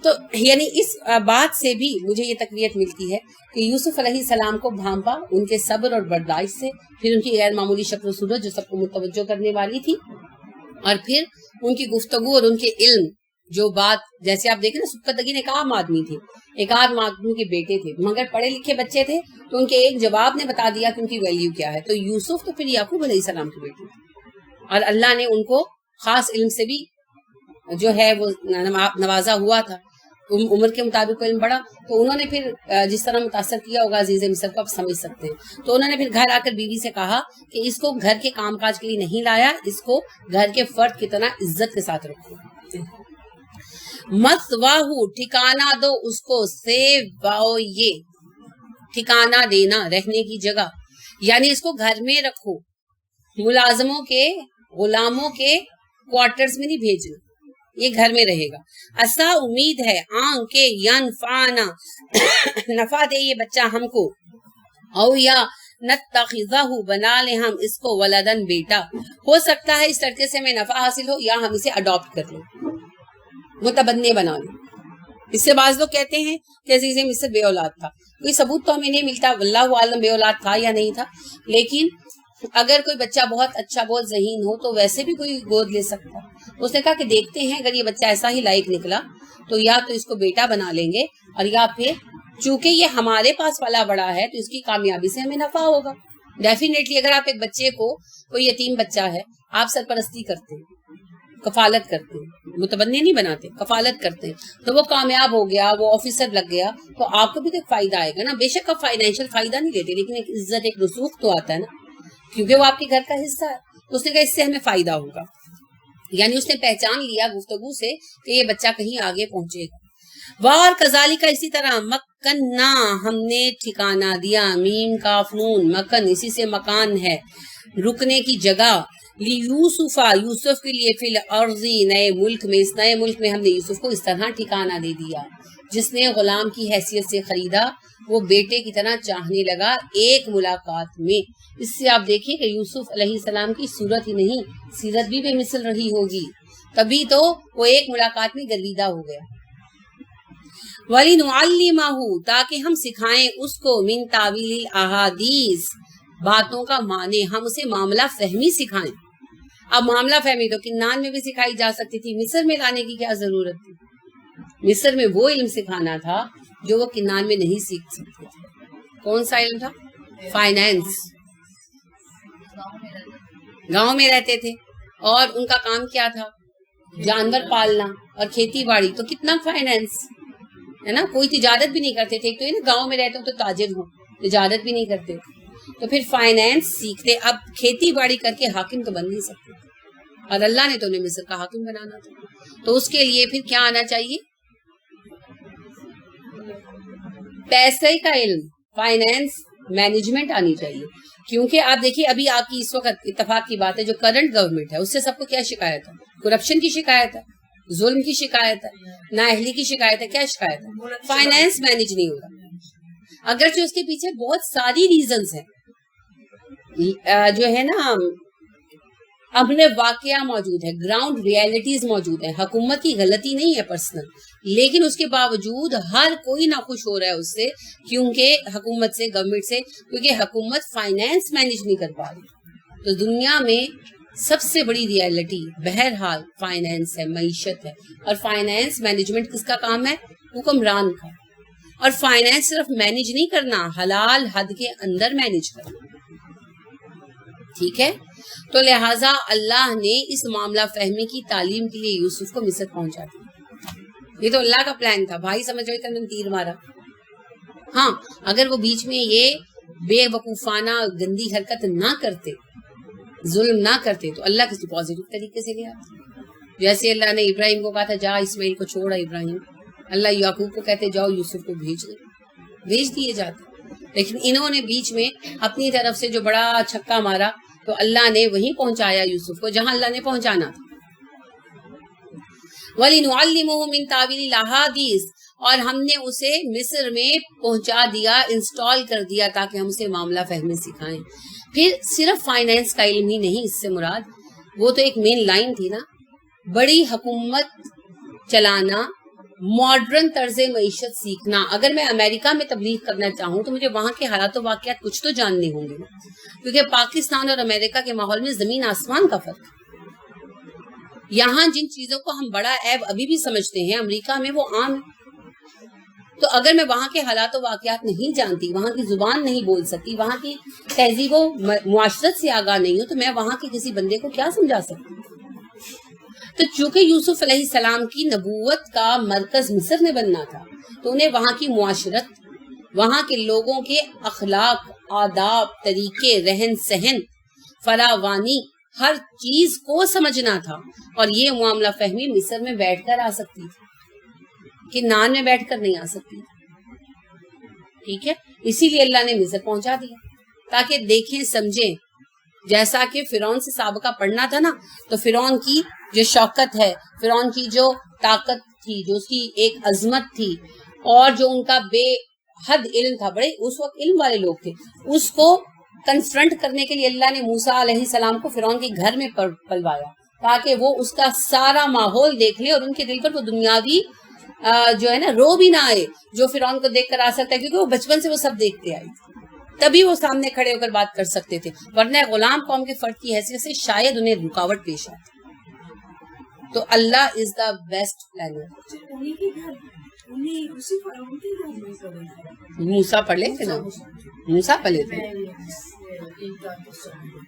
تو یعنی اس بات سے بھی مجھے یہ تقویت ملتی ہے کہ یوسف علیہ السلام کو بھانپا ان کے صبر اور برداشت سے، پھر ان کی غیر معمولی شکل و صورت جو سب کو متوجہ کرنے والی تھی، اور پھر ان کی گفتگو اور ان کے علم، جو بات جیسے آپ دیکھیں نا، سبکتگین ایک عام آدمی تھے، ایک عام آدمی کے بیٹے تھے، مگر پڑھے لکھے بچے تھے، تو ان کے ایک جواب نے بتا دیا کہ ان کی ویلیو کیا ہے۔ تو یوسف تو پھر یعقوب علیہ السلام کے بیٹے تھے، اور اللہ نے ان کو خاص علم سے بھی جو ہے وہ نوازا ہوا تھا، عمر کے مطابق علم بڑھا، تو انہوں نے پھر جس طرح متاثر کیا ہوگا عزیز مصر کو، آپ سمجھ سکتے ہیں۔ تو انہوں نے پھر گھر آ کر بیوی سے کہا کہ اس کو گھر کے کام کاج کے لیے نہیں لایا، اس کو گھر کے فرد کی طرح عزت کے ساتھ رکھو۔ مت واہو، ٹھکانہ دو اس کو، سیو واؤ، یہ ٹھکانہ دینا، رہنے کی جگہ، یعنی اس کو گھر میں رکھو، ملازموں کے، غلاموں کے کوارٹرز میں نہیں بھیجنا، یہ گھر میں رہے گا۔ اسا، امید ہے، آن کے، ینفعنا، نفع دے یہ بچہ ہم کو، او یا نتخذہ، بنا لیں ہم اس کو، ولدن، بیٹا، ہو سکتا ہے اس لڑکے سے ہمیں نفع حاصل ہو، یا ہم اسے اڈاپٹ کر لیں، متبنی بنا لیں۔ اس سے بعض لوگ کہتے ہیں کہ عزیز مصر بے اولاد تھا، کوئی ثبوت تو ہمیں نہیں ملتا، واللہ عالم بے اولاد تھا یا نہیں تھا، لیکن اگر کوئی بچہ بہت اچھا، بہت ذہین ہو تو ویسے بھی کوئی گود لے سکتا۔ اس نے کہا کہ دیکھتے ہیں اگر یہ بچہ ایسا ہی لائق نکلا تو یا تو اس کو بیٹا بنا لیں گے، اور یا پھر چونکہ یہ ہمارے پاس پلا بڑا ہے تو اس کی کامیابی سے ہمیں نفع ہوگا۔ ڈیفینیٹلی اگر آپ ایک بچے کو، کوئی یتیم بچہ ہے، آپ سرپرستی کرتے ہیں، کفالت کرتے ہیں، متبنی نہیں بناتے، کفالت کرتے ہیں، تو وہ کامیاب ہو گیا، وہ آفیسر لگ گیا، تو آپ کو بھی تو ایک فائدہ آئے گا نا۔ بے شک آپ فائنینشیل فائدہ نہیں لیتے، لیکن ایک عزت، ایک رسوخ تو آتا ہے نا، کیونکہ وہ آپ کے گھر کا حصہ ہے۔ تو اس نے کہا اس سے ہمیں فائدہ ہوگا، یعنی اس نے پہچان لیا گفتگو سے کہ یہ بچہ کہیں آگے پہنچے گا۔ وار کذالک، اسی طرح، مکننا، ہم نے ٹھکانہ دیا، میم کاف نون، مکن اسی سے مکان ہے، رکنے کی جگہ، لیوسفا، یوسف کے لیے، فی الارض، نئے ملک میں، اس نئے ملک میں ہم نے یوسف کو اس طرح ٹھکانہ دے دیا، جس نے غلام کی حیثیت سے خریدا وہ بیٹے کی طرح چاہنے لگا ایک ملاقات میں۔ اس سے آپ دیکھیں کہ یوسف علیہ السلام کی صورت ہی نہیں، سیرت بھی بے مثل رہی ہوگی، تبھی تو وہ ایک ملاقات میں گرویدہ ہو گیا۔ وَلِنُعَلِّمَهُ، تاکہ ہم سکھائیں اس کو، من تاویل الاحادیث، باتوں کا معنی، ہم اسے معاملہ فہمی سکھائیں۔ اب معاملہ فہمی تو کنان میں بھی سکھائی جا سکتی تھی، مصر میں لانے کی کیا ضرورت تھی؟ مصر میں وہ علم سکھانا تھا جو وہ کنان میں نہیں سیکھ سکتے تھے۔ کون سا علم تھا؟ فائنینس۔ گاؤں میں رہتے تھے اور ان کا کام کیا تھا؟ جانور پالنا اور کھیتی باڑی، تو کتنا فائنینس ہے نا، کوئی تجارت بھی نہیں کرتے تھے، تو یہ نا گاؤں میں رہتے ہوں تو تاجر ہوں، تجارت بھی نہیں کرتے، تو پھر فائنینس سیکھتے۔ اب کھیتی باڑی کر کے حاکم تو بن نہیں سکتے، اور اللہ نے تو انہیں مصر کا حاکم بنانا تھا، تو اس کے لیے پھر کیا آنا چاہیے؟ پیسے کا علم، فائنینس مینجمنٹ آنی چاہیے۔ کیونکہ آپ دیکھیے ابھی آپ کی اس وقت اتفاق کی بات ہے، جو کرنٹ گورنمنٹ ہے اس سے سب کو کیا شکایت ہے؟ کرپشن کی شکایت ہے، ظلم کی شکایت ہے، نااہلی کی شکایت ہے، کیا شکایت ہے؟ فائنینس مینج نہیں ہو رہا، اگرچہ اس کے پیچھے بہت ساری ریزنز ہیں، جو ہے نا اپنے واقعہ موجود ہے, گراؤنڈ ریالٹیز موجود ہیں. حکومت کی غلطی نہیں ہے پرسنل, لیکن اس کے باوجود ہر کوئی ناخوش ہو رہا ہے اس سے, کیونکہ حکومت سے, گورنمنٹ سے, کیونکہ حکومت فائنینس مینج نہیں کر پا رہی. تو دنیا میں سب سے بڑی ریالٹی بہرحال فائنینس ہے, معیشت ہے. اور فائنینس مینجمنٹ کس کا کام ہے؟ حکمران کا. اور فائنینس صرف مینج نہیں کرنا, حلال حد کے اندر مینج کرنا. ٹھیک ہے, تو لہٰذا اللہ نے اس معاملہ فہمی کی تعلیم کے لیے یوسف کو مصر پہنچا دیا. یہ تو اللہ کا پلان تھا. بھائی سمجھ رہے تھے میں نے تیر مارا. ہاں, اگر وہ بیچ میں یہ بے وقوفانہ گندی حرکت نہ کرتے, ظلم نہ کرتے, تو اللہ کسی پازیٹیو طریقے سے لے آتے. جیسے اللہ نے ابراہیم کو کہا تھا جا اسماعیل کو چھوڑا ابراہیم, اللہ یعقوب کو کہتے جاؤ یوسف کو بھیج دیے جاتے. لیکن انہوں نے بیچ میں اپنی طرف سے جو بڑا چھکا مارا, تو اللہ نے وہیں پہنچایا یوسف کو جہاں اللہ نے پہنچانا تھا. وَلِنُعَلِّمُهُ مِن تَأْوِيلِ الْأَحَادِيثِ, اور ہم نے اسے مصر میں پہنچا دیا, انسٹال کر دیا, تاکہ ہم اسے معاملہ فہمی سکھائیں. پھر صرف فائنینس کا علم ہی نہیں اس سے مراد, وہ تو ایک مین لائن تھی نا, بڑی حکومت چلانا, ماڈرن طرز معیشت سیکھنا. اگر میں امریکہ میں تبلیغ کرنا چاہوں تو مجھے وہاں کے حالات و واقعات کچھ تو جاننے ہوں گے نا, کیونکہ پاکستان اور امریکہ کے ماحول میں زمین آسمان کا فرق ہے. یہاں جن چیزوں کو ہم بڑا عیب ابھی بھی سمجھتے ہیں, امریکہ میں وہ عام ہے. تو اگر میں وہاں کے حالات و واقعات نہیں جانتی, وہاں کی زبان نہیں بول سکتی, وہاں کی تہذیب و معاشرت سے آگاہ نہیں ہوں, تو میں وہاں کے کسی بندے کو کیا سمجھا سکتی ہوں؟ تو چونکہ یوسف علیہ السلام کی نبوت کا مرکز مصر میں بننا تھا, تو انہیں وہاں کی معاشرت, وہاں کے لوگوں کے اخلاق, آداب, طریقے, رہن سہن, فراوانی, ہر چیز کو سمجھنا تھا. اور یہ معاملہ فہمی مصر میں بیٹھ کر آ سکتی تھی, کہ نان میں بیٹھ کر نہیں آ سکتی. ٹھیک ہے, اسی لیے اللہ نے مصر پہنچا دیا تاکہ دیکھیں سمجھیں. جیسا کہ فرعون سے سابقہ پڑھنا تھا نا, تو فرعون کی جو شوکت ہے, فرعون کی جو طاقت تھی, جو اس کی ایک عظمت تھی, اور جو ان کا بے حد علم تھا, بڑے اس وقت علم والے لوگ تھے, اس کو کنفرنٹ کرنے کے لیے اللہ نے موسیٰ علیہ السلام کو فرعون کے گھر میں پلوایا, تاکہ وہ اس کا سارا ماحول دیکھ لیں اور ان کے دل پر وہ دنیاوی جو ہے نا رو بھی نہ آئے, جو فرعون کو دیکھ کر آ سکتا ہے, کیونکہ وہ بچپن سے وہ سب دیکھتے آئے, تبھی وہ سامنے کھڑے ہو کر بات کر سکتے تھے, ورنہ غلام قوم کے فرد کی حیثیت سے شاید انہیں رکاوٹ پیش آتی. تو اللہ از دا بیسٹ پلانر. موسیٰ پڑھ لیتے نا, موسیٰ پڑھ لیتے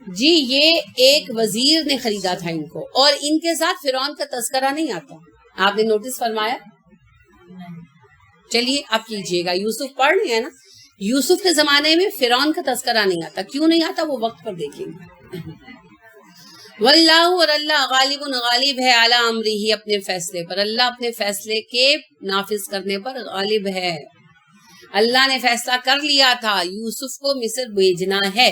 جی. یہ ایک وزیر نے خریدا تھا ان کو, اور ان کے ساتھ فرعون کا تذکرہ نہیں آتا. آپ نے نوٹس فرمایا؟ چلیے آپ کیجئے گا, یوسف پڑھ رہے ہیں نا, یوسف کے زمانے میں فرعون کا تذکرہ نہیں آتا. کیوں نہیں آتا وہ وقت پر دیکھیں گے. واللہ, اور اللہ غالب غالب ہے, علی امرہ, اپنے فیصلے پر. اللہ اپنے فیصلے کے نافذ کرنے پر غالب ہے. اللہ نے فیصلہ کر لیا تھا یوسف کو مصر بھیجنا ہے,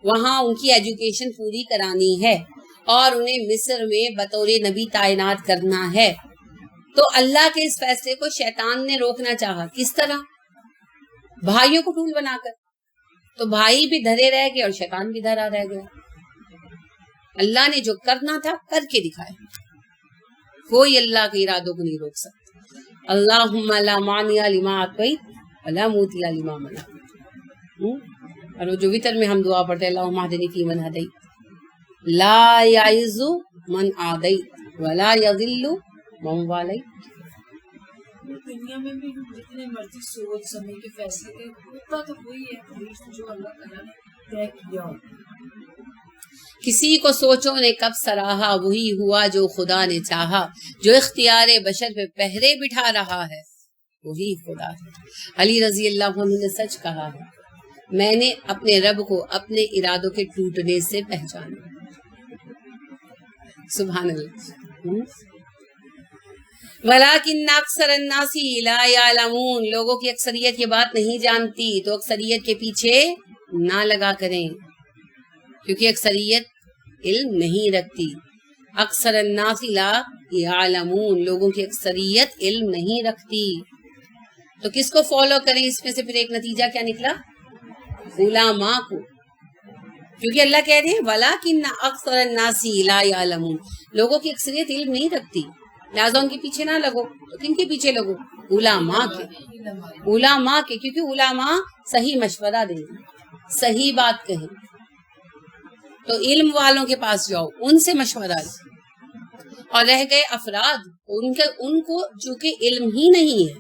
وہاں ان کی ایجوکیشن پوری کرانی ہے, اور انہیں مصر میں بطور نبی تعینات کرنا ہے. تو اللہ کے اس فیصلے کو شیطان نے روکنا چاہا. کس طرح؟ بھائیوں کو ٹول بنا کر. تو بھائی بھی دھرے رہ گئے اور شیطان بھی دھرا رہ گیا. اللہ نے جو کرنا تھا کر کے دکھایا, کوئی اللہ کے ارادوں کو نہیں روک سکتا. اللہم لا مانع لما اعطیت ولا معطی لما منعت. اور وہ جو وتر میں ہم دعا پڑھتے ہیں, اللہم اہدنی فیمن ہدیت لا یعز من عادیت ولا یضل من والیت. دنیا میں بھی ہم جتنے مرضی سوچ سمجھ کے فیصلے کے, ہوتا تو وہی ہے جو اللہ تعالیٰ نے طے کیا ہو. کسی کو سوچوں نے کب سراہا, وہی ہوا جو خدا نے چاہا. جو اختیار بشر پہ پہرے بٹھا رہا ہے وہی خدا ہے. علی رضی اللہ عنہ نے سچ کہا ہے, میں نے اپنے رب کو اپنے ارادوں کے ٹوٹنے سے پہچانا. سبحان اللہ. وَلَٰكِنَّ أَكْثَرَ النَّاسِ لَا يَعْلَمُونَ, لوگوں کی اکثریت یہ بات نہیں جانتی, تو اکثریت کے پیچھے نہ لگا کریں, کیونکہ اکثریت علم نہیں رکھتی. اکثر الناس لا يعلمون, لوگوں کی اکثریت علم نہیں رکھتی. تو کس کو فالو کریں؟ اس میں سے پھر ایک نتیجہ کیا نکلا؟ علماء کو. کیونکہ اللہ کہہ رہے ہیں وَلَٰكِنَّ أَكْثَرَ النَّاسِ لَا يَعْلَمُونَ، لوگوں کی اکثریت علم نہیں رکھتی، لہٰذا ان کے پیچھے نہ لگو. تو کن کے پیچھے لگو؟ علماء کے. علماء کے، کیونکہ علماء صحیح مشورہ دیں، صحیح بات کہیں. تو علم والوں کے پاس جاؤ، ان سے مشورہ لو. اور رہ گئے افراد، ان کو چونکہ علم ہی نہیں ہے،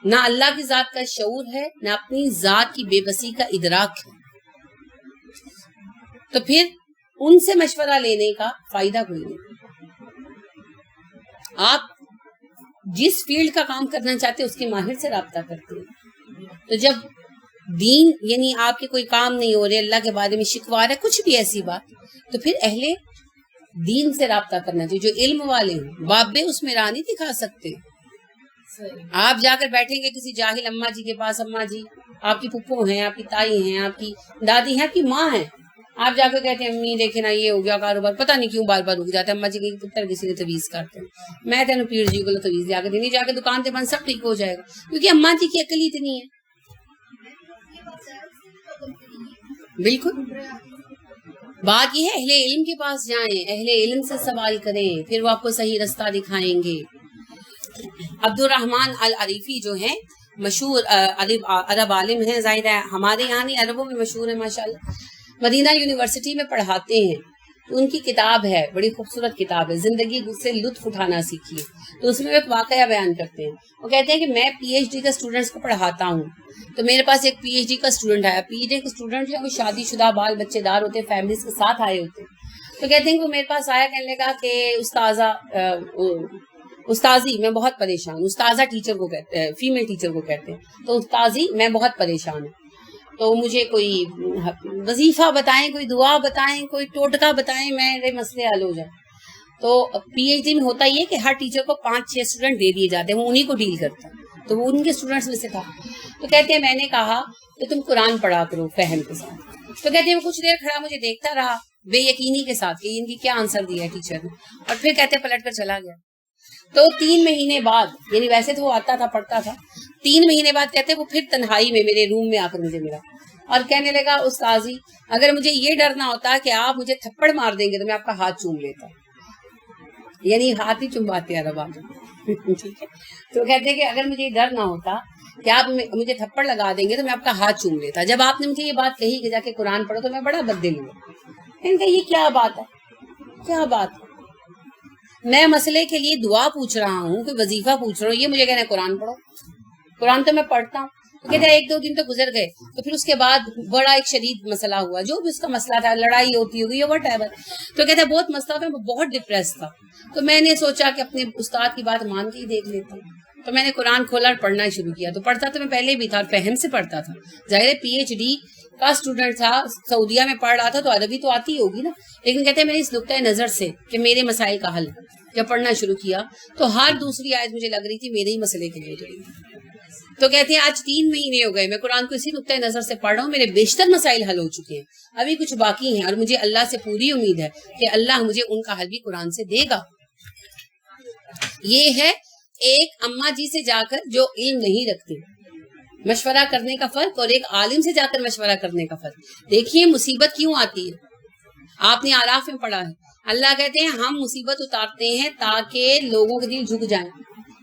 نہ اللہ کی ذات کا شعور ہے، نہ اپنی ذات کی بے بسی کا ادراک ہے، تو پھر ان سے مشورہ لینے کا فائدہ کوئی نہیں. آپ جس فیلڈ کا کام کرنا چاہتے ہیں اس کے ماہر سے رابطہ کرتے ہیں. تو جب دین یعنی آپ کے کوئی کام نہیں ہو رہے، اللہ کے بارے میں شکوار ہے، کچھ بھی ایسی بات، تو پھر اہل دین سے رابطہ کرنا چاہیے، جو علم والے ہیں. باپ بے اس میں راہ نہیں دکھا سکتے. آپ جا کر بیٹھیں گے کسی جاہل اماں جی کے پاس، اماں جی آپ کی پھپھو ہیں، آپ کی تائی ہیں، آپ کی دادی ہیں، آپ کی ماں ہیں، آپ جا کر کہتے ہیں امی دیکھیں نا یہ ہو گیا کاروبار، پتہ نہیں کیوں بار بار رک جاتا ہے. اماں جی کے پتر کسی نے تویز کرتے ہیں، میں تینوں پیر جی کو تویز جا کے دینی، جا کے دکان سے بند سب ٹھیک ہو جائے گا، کیونکہ اماں جی کی عقل ہی اتنی ہے. بالکل. بات یہ ہے اہل علم کے پاس جائیں، اہل علم سے سوال کریں، پھر وہ آپ کو صحیح رستہ دکھائیں گے. عبد الرحمن العریفی جو ہیں مشہور عرب عالم ہیں، ظاہر ہے ہمارے یہاں نہیں، عربوں میں مشہور ہے ماشاءاللہ. مدینہ یونیورسٹی میں پڑھاتے ہیں. تو ان کی کتاب ہے، بڑی خوبصورت کتاب ہے، زندگی سے لطف اٹھانا سیکھیے. تو اس میں ایک واقعہ بیان کرتے ہیں. وہ کہتے ہیں کہ میں پی ایچ ڈی کا اسٹوڈنٹس کو پڑھاتا ہوں. تو میرے پاس ایک پی ایچ ڈی کا اسٹوڈنٹ آیا. پی ایچ ڈی کا اسٹوڈنٹ جو ہے وہ شادی شدہ بال بچے دار ہوتے ہیں، فیملیز کے ساتھ آئے ہوتے ہیں. تو کہتے ہیں کہ وہ میرے پاس آیا، کہنے لگا کہ استاذی میں بہت پریشان ہوں. استاذہ ٹیچر کو کہتے ہیں، فیمیل ٹیچر کو کہتے ہیں. تو استاذی میں بہت پریشان ہوں، تو مجھے کوئی وظیفہ بتائیں، کوئی دعا بتائیں، کوئی ٹوٹکا بتائیں، میرے مسئلے حل ہو جائیں. تو پی ایچ ڈی میں ہوتا یہ کہ ہر ٹیچر کو 5-6 اسٹوڈنٹ دے دیے جاتے ہیں، وہ انہیں کو ڈیل کرتا ہے. تو وہ ان کے اسٹوڈنٹس میں سے تھا. تو کہتے ہیں میں نے کہا کہ تم قرآن پڑھا کرو فہم کے ساتھ. تو کہتے ہیں وہ کچھ دیر کھڑا مجھے دیکھتا رہا بے یقینی کے ساتھ کہ ان کی کیا آنسر دیا ہے ٹیچر نے، اور پھر کہتے ہیں پلٹ کر چلا گیا. تو 3 مہینے بعد، یعنی ویسے تو وہ آتا تھا پڑھتا تھا، 3 مہینے بعد کہتے ہیں وہ پھر تنہائی میں میرے روم میں آ کر مجھے ملا اور کہنے لگا استاذی اگر مجھے یہ ڈرنا ہوتا کہ آپ مجھے تھپڑ مار دیں گے تو میں آپ کا ہاتھ چوم لیتا. یعنی ہاتھ ہی چمباتے ہیں عرب آدمی. ٹھیک ہے. تو کہتے ہیں کہ اگر مجھے یہ ڈر نہ ہوتا کہ آپ مجھے تھپڑ لگا دیں گے تو میں آپ کا ہاتھ چوم لیتا. جب آپ نے مجھے یہ بات کہی کہ جا کے قرآن پڑھو تو میں بڑا بددل ہوا. میں نے کہا یہ کیا بات ہے، کیا بات ہے، میں مسئلے کے لیے دعا پوچھ رہا ہوں، کوئی وظیفہ پوچھ رہا ہوں، یہ مجھے کہنا ہے قرآن پڑھو. قرآن تو میں پڑھتا ہوں. تو کہتے ہیں 1-2 دن تو گزر گئے. تو پھر اس کے بعد بڑا ایک شدید مسئلہ ہوا، جو بھی اس کا مسئلہ تھا، لڑائی ہوتی ہوگی یا وٹ ایور. تو کہتے ہیں بہت مسئلہ تھا، میں بہت ڈپریس تھا. تو میں نے سوچا کہ اپنے استاد کی بات مان کے ہی دیکھ لیتا ہوں. تو میں نے قرآن کھولا اور پڑھنا شروع کیا. تو پڑھتا تو میں پہلے بھی تھا اور فہم سے پڑھتا تھا. ظاہر پی ایچ ڈی کا اسٹوڈنٹ تھا، سعودیہ میں پڑھ رہا تھا، تو عربی تو آتی ہوگی نا. لیکن کہتے ہیں میں نے اس نقطۂ نظر سے کہ میرے مسائل کا حل جب پڑھنا شروع کیا تو ہر دوسری آیت مجھے لگ رہی تھی میرے ہی مسئلے کے لیے جڑی. تو کہتے ہیں آج 3 مہینے ہو گئے میں قرآن کو اسی نقطۂ نظر سے پڑھ رہا ہوں. میرے بیشتر مسائل حل ہو چکے ہیں، ابھی کچھ باقی ہیں، اور مجھے اللہ سے پوری امید ہے کہ اللہ مجھے ان کا حل بھی قرآن سے دے گا. یہ ہے ایک اماں جی سے جا کر جو علم نہیں رکھتے مشورہ کرنے کا فرق، اور ایک عالم سے جا کر مشورہ کرنے کا فرق. دیکھیے مصیبت کیوں آتی ہے، آپ نے آراف میں پڑھا ہے، اللہ کہتے ہیں ہم مصیبت اتارتے ہیں تاکہ لوگوں کے دل جھک جائیں.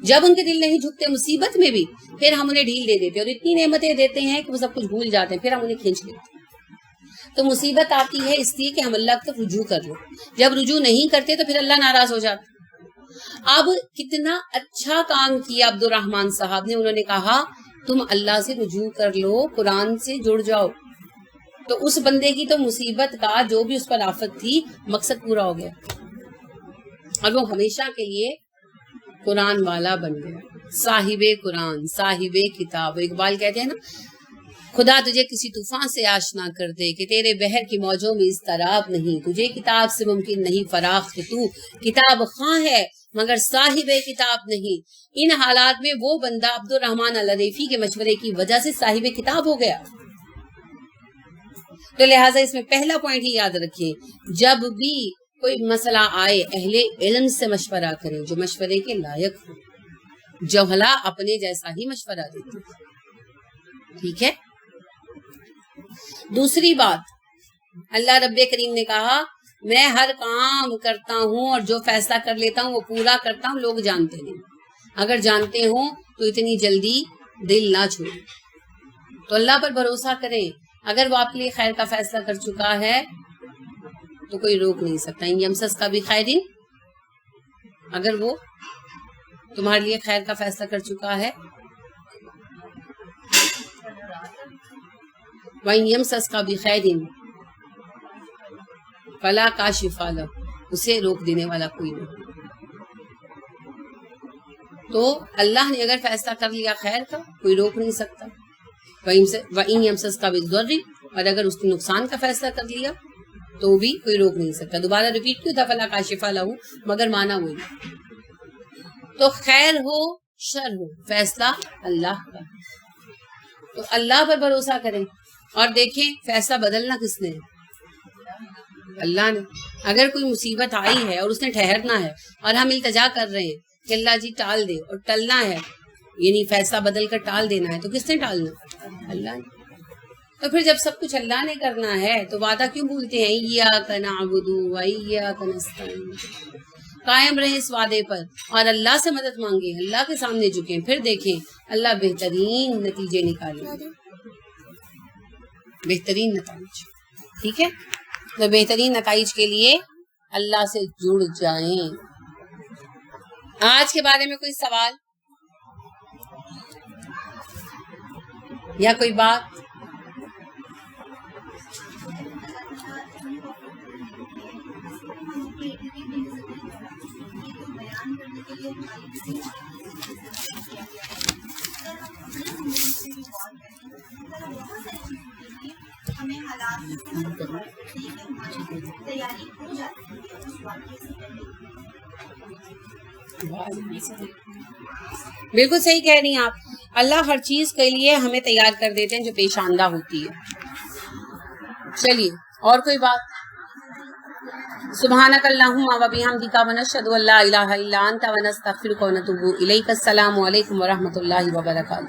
جب ان کے دل نہیں جھکتے مصیبت میں بھی، پھر ہم انہیں ڈھیل دے دیتے اور اتنی نعمتیں دیتے ہیں کہ وہ سب کچھ بھول جاتے ہیں، پھر ہم انہیں کھینچ لیتے ہیں. تو مصیبت آتی ہے اس لیے کہ ہم اللہ کی طرف رجوع کر لیں. جب رجوع نہیں کرتے تو پھر اللہ ناراض ہو جاتا. اب کتنا اچھا کام کیا عبد الرحمن صاحب نے، انہوں نے کہا تم اللہ سے رجوع کر لو، قرآن سے جڑ جاؤ. تو اس بندے کی تو مصیبت کا جو بھی اس پر آفت تھی مقصد پورا ہو گیا اور وہ ہمیشہ کے لیے قرآن والا بن گیا، صاحب قرآن، صاحب کتاب. اقبال کہتے ہیں نا خدا تجھے کسی طوفان سے آشنا کر دے کہ تیرے بحر کی موجوں میں اضطراب نہیں، تجھے کتاب سے ممکن نہیں فراخ کہ تو کتاب خواں ہے مگر صاحب کتاب نہیں. ان حالات میں وہ بندہ عبد الرحمن العریفی کے مشورے کی وجہ سے صاحب کتاب ہو گیا. تو لہٰذا اس میں پہلا پوائنٹ ہی یاد رکھیے، جب بھی کوئی مسئلہ آئے اہل علم سے مشورہ کریں جو مشورے کے لائق ہو. جوہلا اپنے جیسا ہی مشورہ دیتے. ٹھیک ہے. دوسری بات، اللہ رب کریم نے کہا میں ہر کام کرتا ہوں اور جو فیصلہ کر لیتا ہوں وہ پورا کرتا ہوں، لوگ جانتے نہیں، اگر جانتے ہوں تو اتنی جلدی دل نہ چھوڑیں۔ تو اللہ پر بھروسہ کریں، اگر وہ آپ کے لیے خیر کا فیصلہ کر چکا ہے تو کوئی روک نہیں سکتا۔ یمسس کا بھی خیرین، اگر وہ تمہارے لیے خیر کا فیصلہ کر چکا ہے، وَإِن يَمْسَسْكَ بِخَيْرٍ فَلَا كَاشِفَ لَهُ، اسے روک دینے والا کوئی نہیں۔ تو اللہ نے اگر فیصلہ کر لیا خیر کا، کوئی روک نہیں سکتا۔ وَإِن يَمْسَسْكَ بِالضُّرِّ، اور اگر اس نے نقصان کا فیصلہ کر لیا تو بھی کوئی روک نہیں سکتا۔ دوبارہ ریپیٹ کیوں تھا فَلَا كَاشِفَ لَهُ، مگر مانا وہی۔ تو خیر ہو شر ہو فیصلہ اللہ کا، تو اللہ پر بھروسہ کریں اور دیکھیں فیصلہ بدلنا کس نے ہے؟ اللہ نے۔ اگر کوئی مصیبت آئی ہے اور اس نے ٹھہرنا ہے اور ہم التجا کر رہے ہیں کہ اللہ جی ٹال دے، اور ٹلنا ہے یعنی فیصلہ بدل کر ٹال دینا ہے، تو کس نے ٹالنا؟ اللہ نے۔ تو پھر جب سب کچھ اللہ نے کرنا ہے تو وعدہ کیوں بھولتے ہیں؟ ایاک نعبد و ایاک نستعین۔ قائم رہیں اس وعدے پر اور اللہ سے مدد مانگیں، اللہ کے سامنے جھکیں، پھر دیکھیں اللہ بہترین نتیجے نکالیں گے، بہترین نتائج۔ ٹھیک ہے، تو بہترین نتائج کے لیے اللہ سے جڑ جائیں۔ آج کے بارے میں کوئی سوال یا کوئی بات؟ بالکل صحیح کہہ رہی ہیں آپ، اللہ ہر چیز کے لیے ہمیں تیار کر دیتے ہیں جو پیش آندہ ہوتی ہے۔ چلیے اور کوئی بات؟ سبحانک اللہم و بحمدک ونشہد ان لا الہ الا انت ونستغفرک ونتوب الیک۔ السلام علیکم ورحمۃ اللہ وبرکاتہ۔